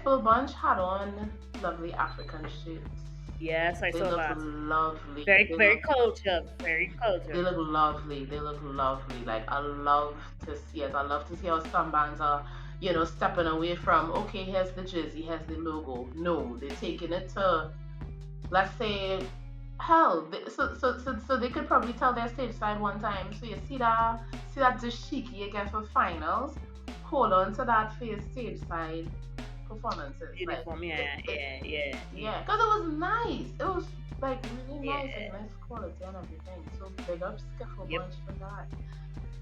Ripple Bunch had on lovely African shirts. Yes, I They saw look that. lovely. Very, very cultured. Very They cultured. look lovely. They look lovely. Like I love to see it. I love to see how some bands are, stepping away from okay, here's the jersey, here's the logo. No, they're taking it to, let's say, hell. So they could probably tell their stage side one time. So you see that dashiki you get for finals. Hold on to that for your stage side performances. Like Uniform, it, yeah, it yeah, yeah, yeah. yeah, because it was nice. It was like really nice, like Yeah. nice quality and everything. So big up Skiffle Yep. Bunch for that.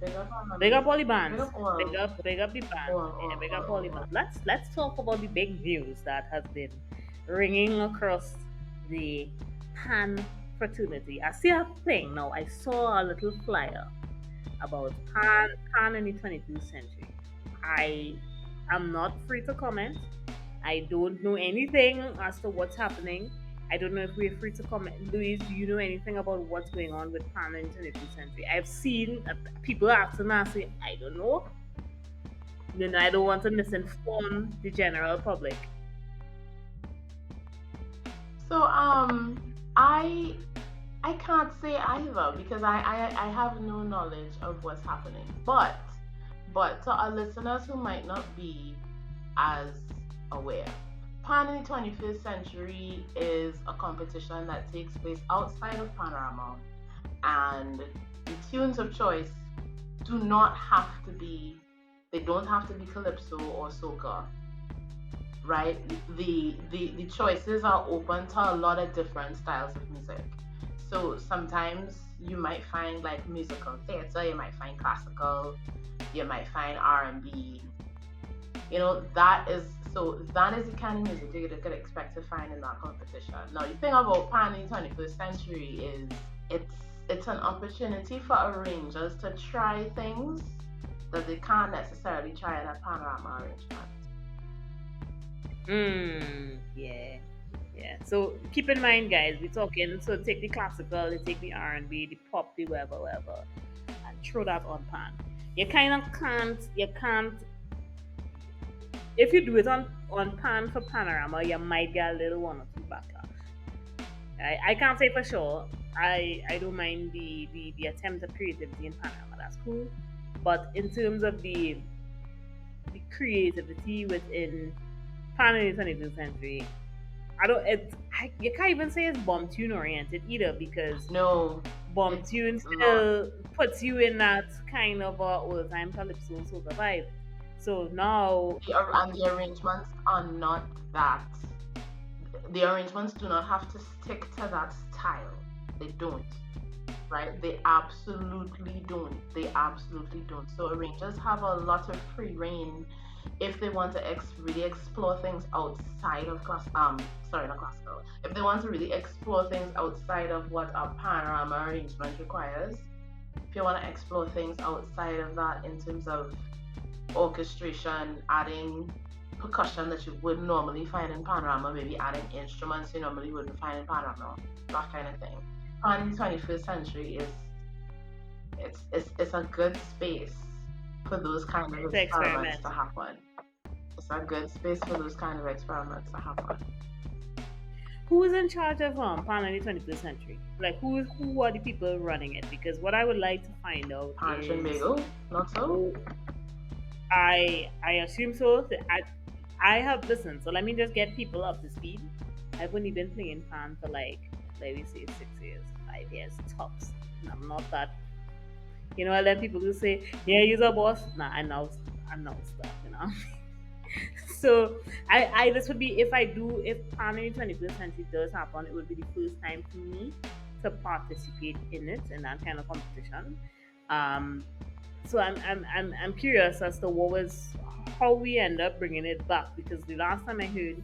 Big up Big up all the big bands. up all, Big up the bands. all, Yeah, all, big up all, all all, the bands. all. Let's talk about the big news that has been ringing across the pan fraternity. I see a thing now. I saw a little flyer about pan in the 22nd century. I am not free to comment. I don't know anything as to what's happening. I don't know if we're free to comment. Louise, do you know anything about what's going on with pan in the 22nd century? I've seen people asking me, I say, I don't know. I don't want to misinform the general public. So I can't say either because I have no knowledge of what's happening. But to our listeners who might not be as aware, Pan in the 21st Century is a competition that takes place outside of Panorama, and the tunes of choice do not have to be they don't have to be calypso or soca, right? The choices are open to a lot of different styles of music. So sometimes you might find like musical theater, you might find classical, you might find R&B. That is the kind of music you could expect to find in that competition. Now the thing about Pan in 21st Century is it's it's an opportunity for arrangers to try things that they can't necessarily try in a panorama arrangement. Yeah, yeah. So keep in mind, guys, we're talking. So take the classical, you take the R&B, the pop, the whatever, and throw that on pan. You kind of can't. You can't. If you do it on pan for panorama, you might get a little one or two backlash. I can't say for sure. I don't mind the attempt at creativity in panorama. That's cool. But in terms of the creativity within pan in the 22nd century, I don't. You can't even say it's bomb tune oriented either because No, bomb it's tune not. still puts you in that kind of old time calypso sort of vibe. So now, And the arrangements are not that. The arrangements do not have to stick to that style. They don't, right? They absolutely don't. They absolutely don't. So arrangers have a lot of free reign if they want to really explore things outside of sorry, not classical. If they want to really explore things outside of what a panorama arrangement requires, if you want to explore things outside of that in terms of orchestration, adding percussion that you wouldn't normally find in panorama, maybe adding instruments you normally wouldn't find in panorama, that kind of thing. And the 21st century is it's a good space for those kind of to experiments experiment. to happen. It's a good space for those kind of experiments to happen. Who is in charge of pan in the 21st century? Like who are the people running it? Because what I would like to find out Punch and is, bagel, not so. oh, I assume so. I have listened. So let me just get people up to speed. I've only been playing pan for like, let me say, 6 years, 5 years tops. And I'm not that. And then people will say, "Yeah, you're a boss." Nah, I know stuff. So this would be, if Harmony 21st Century does happen, it would be the first time for me to participate in it, in that kind of competition. Um, so I'm curious as to how we end up bringing it back, because the last time I heard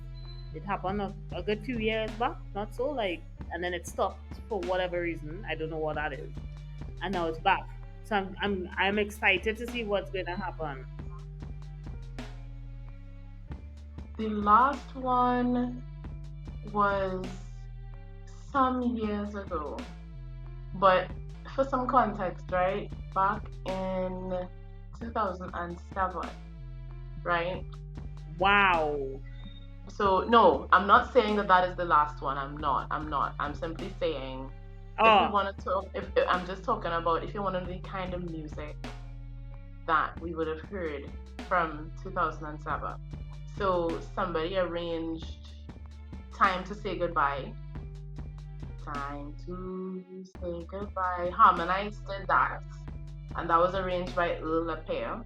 it happened a good few years back, not so like, and then it stopped for whatever reason. I don't know what that is, and now it's back. So I'm excited to see what's going to happen. The last one was some years ago. But for some context, right? Back in 2007, right? Wow. So no, I'm not saying that that is the last one. I'm not. I'm simply saying if we Oh, want to talk, if I'm just talking about if you want to know the kind of music that we would have heard from 2007. So somebody arranged Time to Say Goodbye. Time to Say Goodbye. Harmonized did that. And that was arranged by Earl Lapierre.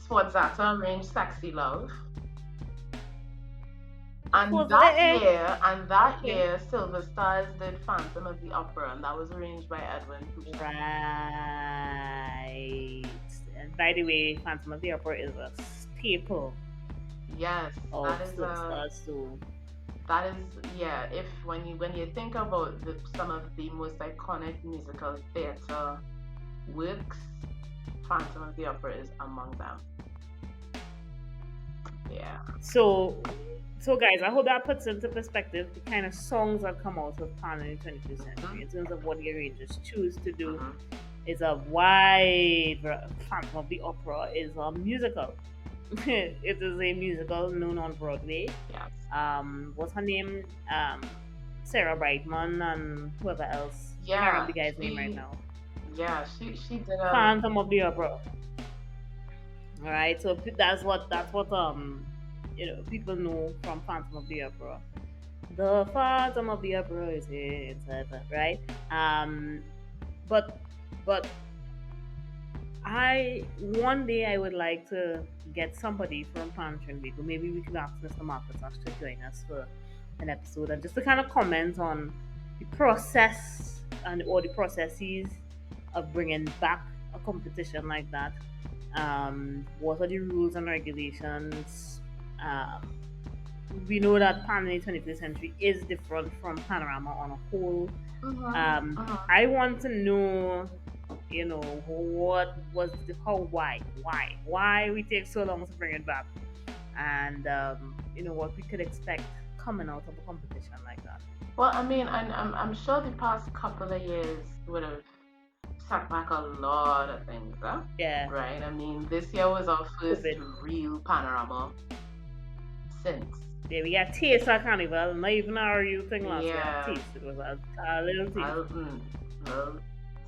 Swazzata arranged Sexy Love. And was that okay. year, Silver Stars did Phantom of the Opera, and that was arranged by Edwin Pusher. Right. And by the way, Phantom of the Opera is a staple Yes, of Superstars too. that is yeah. If when you think about some of the most iconic musical theater works, Phantom of the Opera is among them. Yeah. So, so guys, I hope that puts into perspective the kind of songs that come out of Pan in the 21st Mhm. century in terms of what the arrangers choose to do. Mhm. Is a wide Phantom of the Opera is a musical. It is a musical known on Broadway. Yes. What's her name? Sarah Brightman and whoever else. Can't remember Yeah. the guy's name right She. now. Yeah. She did a. Phantom of the Opera. All right, so that's what people know from Phantom of the Opera. The Phantom of the Opera is here inside, right? But but I one day I would like to get somebody from Pantry Week, or maybe we could ask Mr. Marcus to join us for an episode and just to kind of comment on the process and or the processes of bringing back a competition like that. What are the rules and regulations? Um, we know that Pan in the 21st century is different from Panorama on a whole. Mhm. Mhm. I want to know, what was the how why we take so long to bring it back, and what we could expect coming out of a competition like that. Well, I mean, I'm sure the past couple of years would have set back a lot of things, huh? Yeah, Right? I mean, this year was our first COVID. real panorama since. Yeah, we got taste at Carnival. Not even our real thing last year. Yeah, Taste. It was a little I, taste.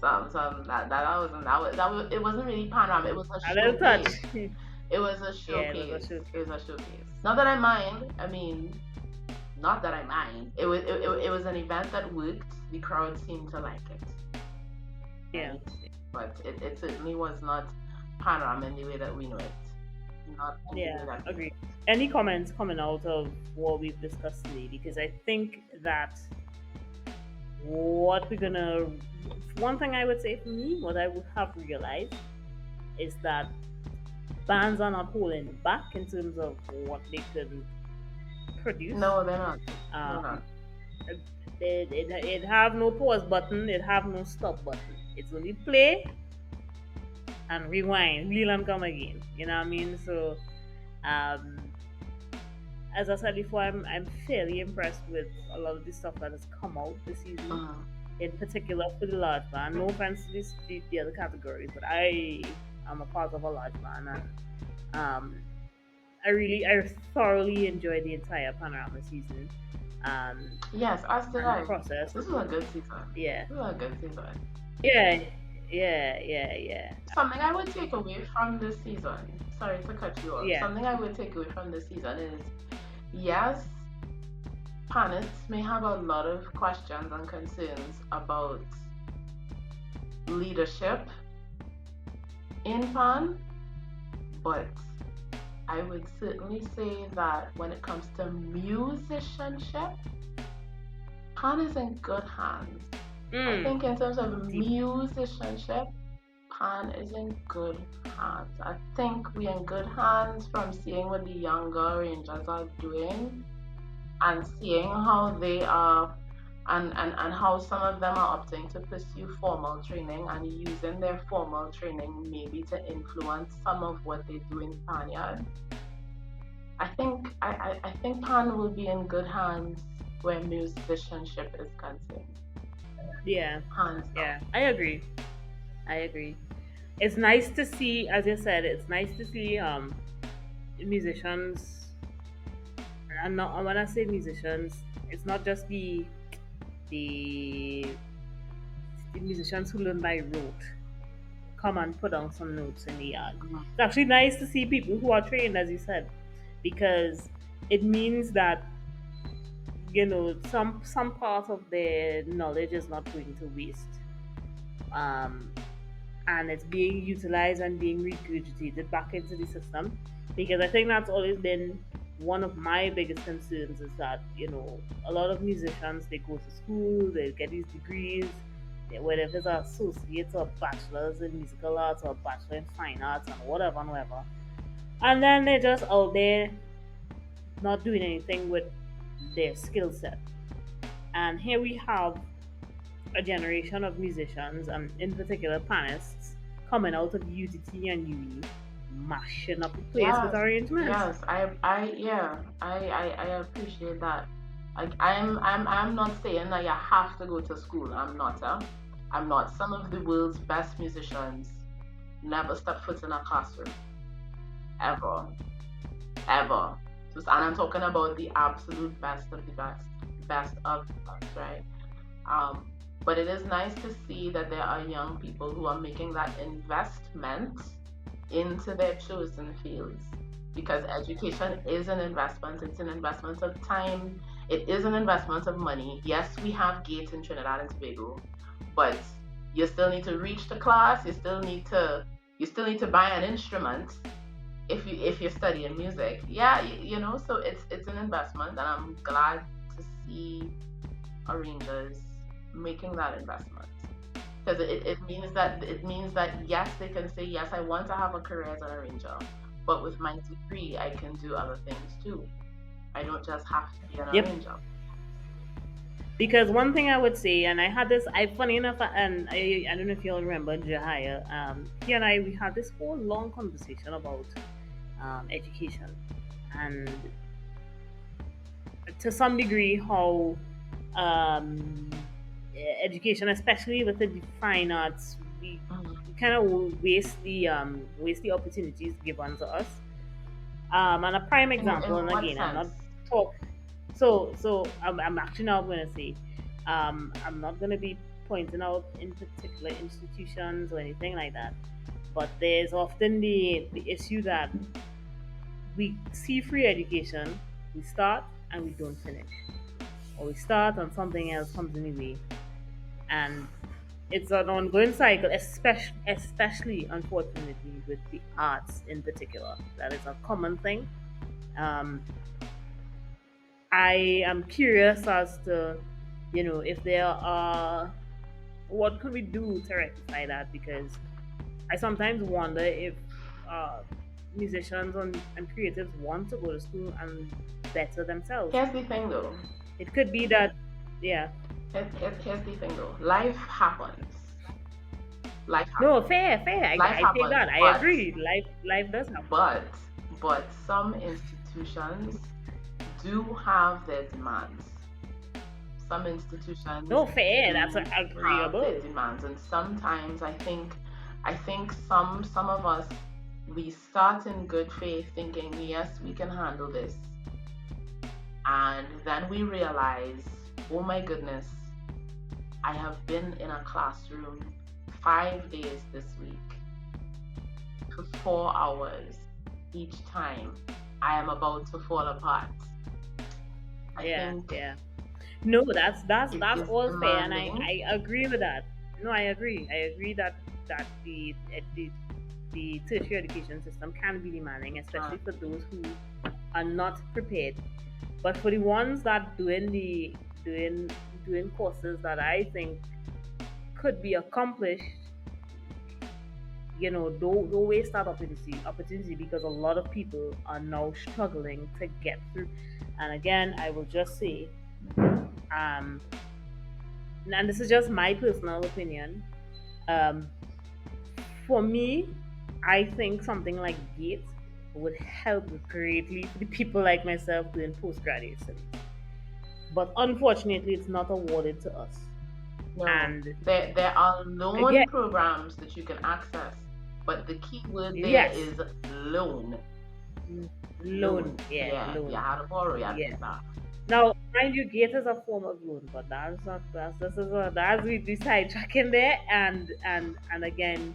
well, some it wasn't really panorama. It was a A little touch. showcase. It was a Yeah, it was a showcase. shoot. It was a showcase. Not that I mind. I mean, not that I mind. It was an event that worked. The crowd seemed to like it, Yeah. right? But it certainly was not panorama in the way that we know it. Not in the way Yeah, that we know agreed. it. Any comments coming out of what we've discussed today? Because I think that what we're gonna, one thing I would say for me, what I would have realized is that bands are not holding back in terms of what they can produce. No, they're not. They're Um, not. it have no pause button, it have no stop button. It's only play and rewind, reel and come again. You know what I mean? So, um, as I said before, I'm fairly impressed with a lot of the stuff that has come out this season, Uh-huh. in particular for the large band. No offense to the other categories, but I am a part of a large band, and um, I thoroughly enjoyed the entire Panorama season, um, Yes, as did and the I. process. This was a good season. Yeah, This was a good season. yeah, yeah. Something I would take away from this season, sorry to cut you off. Yeah. Something I would take away from this season is yes, panics may have a lot of questions and concerns about leadership in Pan, but I would certainly say that when it comes to musicianship, Pan is in good hands. I think in terms of Deep. musicianship, Pan is in good hands. I think we're in good hands from seeing what the younger Rangers are doing and seeing how they are and how some of them are opting to pursue formal training and using their formal training maybe to influence some of what they do in Panyard. I think Pan will be in good hands where musicianship is concerned. Yeah, Hands down. yeah. I agree. I agree. It's nice to see, as you said, it's nice to see musicians and not, when I say musicians, it's not just the the musicians who learn by rote come and put down some notes in the yard. Mhm. It's actually nice to see people who are trained, as you said, because it means that some part of their knowledge is not going to waste, um, and it's being utilized and being regurgitated back into the system. Because I think that's always been one of my biggest concerns is that a lot of musicians, they go to school, they get these degrees, whether it's an associate or bachelor's in musical arts or bachelor in fine arts and whatever and whatever, and then they're just out there not doing anything with their skill set. And here we have a generation of musicians, and in particular pianists, coming out of UTT and UE, mashing up the place with Yes, arrangements. yes, yeah, I appreciate that. Like, I'm not saying that you have to go to school. I'm not. Some of the world's best musicians never step foot in a classroom, ever, ever. And I'm talking about the absolute best of the best, best of the best, right? Um, but it is nice to see that there are young people who are making that investment into their chosen fields, because education is an investment. It's an investment of time. It is an investment of money. Yes, we have gates in Trinidad and Tobago, but you still need to reach the class. You still need to buy an instrument if you're studying music. Yeah, so it's an investment, and I'm glad to see arrangers making that investment, because it means that yes, they can say, yes, I want to have a career as an arranger, but with my degree I can do other things too. I don't just have to be an Yep. arranger. Because one thing I would say, and I had this, funny enough, and I don't know if you'll remember Jahaya, he and I, we had this whole long conversation about education, and to some degree how um, education, especially within the fine arts, we Mhm. kind of waste the opportunities given to us. And a prime example, In and what again, I'm sense? not talk. So I'm actually not going to say, I'm not going to be pointing out in particular institutions or anything like that. But there's often the issue that we see free education, we start and we don't finish, or we start and something else comes in the way, and it's an ongoing cycle, especially unfortunately with the arts in particular. That is a common thing. Um, I am curious as to, if there are, what could we do to rectify that? Because I sometimes wonder if uh, musicians and creatives want to go to school and better themselves. Here's the thing though. It could be that, yeah. Here's the thing though. Life happens. Life No, happens. fair, fair. Life I take happens. that. I but agree. Life does happen. but but some institutions do have their demands. Some institutions No, fair. That's do have their agreeable. demands, and sometimes I think some of us, we start in good faith thinking, yes, we can handle this, and then we realize, oh my goodness, I have been in a classroom 5 days this week for 4 hours. Each time I am about to fall apart. I Yeah, think yeah. No, it that's is all fair, and demanding. I agree with that. No, I agree. I agree that the tertiary education system can be demanding, especially for those who are not prepared. But for the ones that doing doing courses that I think could be accomplished, don't waste that opportunity, because a lot of people are now struggling to get through. And again, I will just say, um, and this is just my personal opinion. Um, for me, I think something like GATE would help greatly for the people like myself doing postgraduate studies. But unfortunately, it's not awarded to us. No, And there are again, loan programs that you can access, but the key word there yes, is loan. Mm, Loan. loan, yeah, Yeah, you loan, had to borrow, you had to yeah. pay back. Now, mind you, gate is a form of loan, but that's not that's we sidetracking there, and again,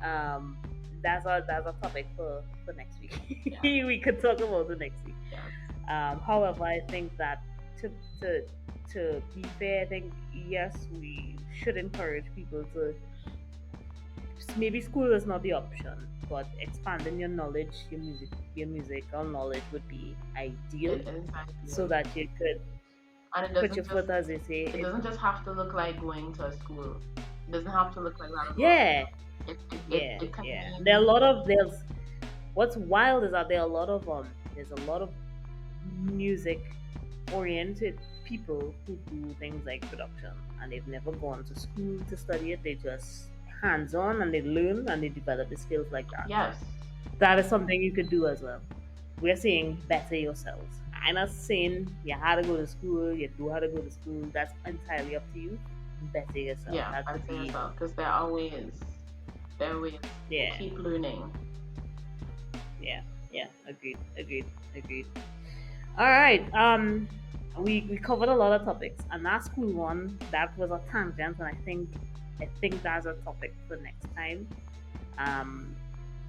um, that's a topic for next week. Yeah, We could talk about it next week. yes. However, I think that to to to be fair, I think yes, we should encourage people to maybe school is not the option, but expanding your knowledge, your musical knowledge would be ideal, It is so ideal. that you could And put your foot, as they say. it doesn't just have to look like going to a school. It doesn't have to look like that at all. Yeah, yeah, It can yeah. There are a mean, lot of there's what's wild is that there are a lot of there's a lot of music oriented people who do things like production, and they've never gone to school to study it. They just hands on and they learn and they develop the skills like that. yes, That is something you could do as well. We're saying better yourselves. I'm not saying you had to go to school, you do have to go to school. That's entirely up to you. Better yourself. yeah, That I'd could say as be, well. Because there are ways to yeah, keep learning. yeah, yeah. Agreed, agreed, agreed. All right. We covered a lot of topics, and that school one that was a tangent, and I think that's a topic for next time. Um,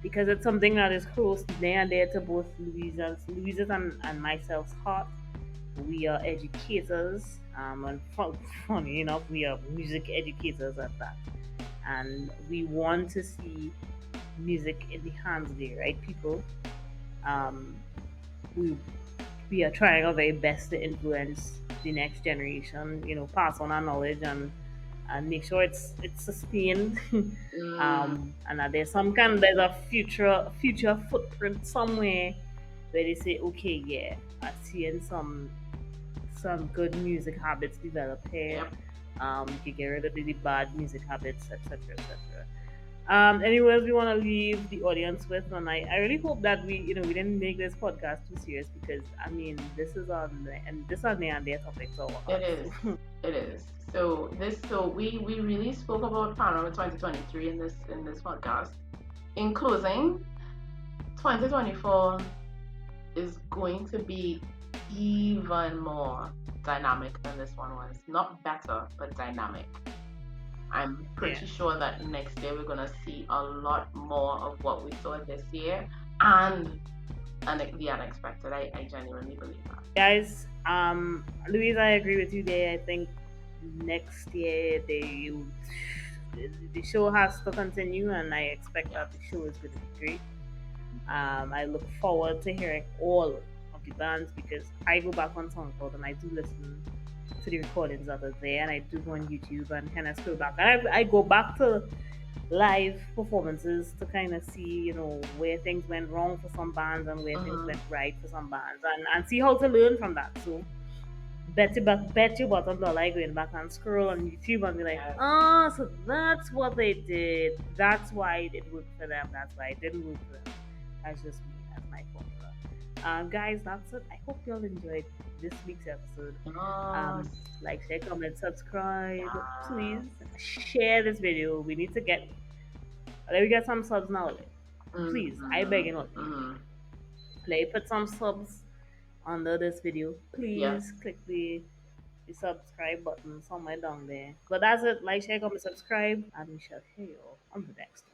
because it's something that is close near and dear to both Louisa's and myself's heart. We are educators, and funny enough, we are music educators at that, and we want to see music in the hands of the right people. Um, we we are trying our very best to influence the next generation. Pass on our knowledge and make sure it's sustained. Mm, And that there's a future footprint somewhere where they say, okay, yeah, I see in some good music habits develop here. yep, You can get rid of the bad music habits, etc., etc. Anyways, we want to leave the audience with, and I really hope that we didn't make this podcast too serious, because I mean this are near and dear topics to our it hearts. is. It is. So we really spoke about Panorama 2023 in this podcast. In closing, 2024 is going to be even more dynamic than this one was. Not better, but dynamic. I'm Yeah. pretty sure that next year we're gonna see a lot more of what we saw this year and the unexpected. I genuinely believe that. Guys, Louise, I agree with you there. I think next year the show has to continue, and I expect Yes. that the show is going to be great. I look forward to hearing all of the bands, because I go back on SoundCloud and I do listen to the recordings that are there, and I do go on YouTube and kind of scroll back. And I go back to live performances to kind of see, where things went wrong for some bands and where things Mm-hmm. went right for some bands, and see how to learn from that. So bet your bottom dollar I going back and scroll on YouTube and be like, Yes. oh, so that's what they did. That's why it worked for them. That's why it didn't work for them. That's just me. That's my formula. Guys, that's it. I hope you all enjoyed this week's episode. Yes. Like, share, comment, subscribe. Yes. Please share this video. Let me get some subs now. Please, I beg Mm-hmm. you not. Mm-hmm. Let me put some subs under this video. Yes. Please click the subscribe button somewhere down there. But that's it. Like, share, comment, subscribe, and we shall hear you on the next one.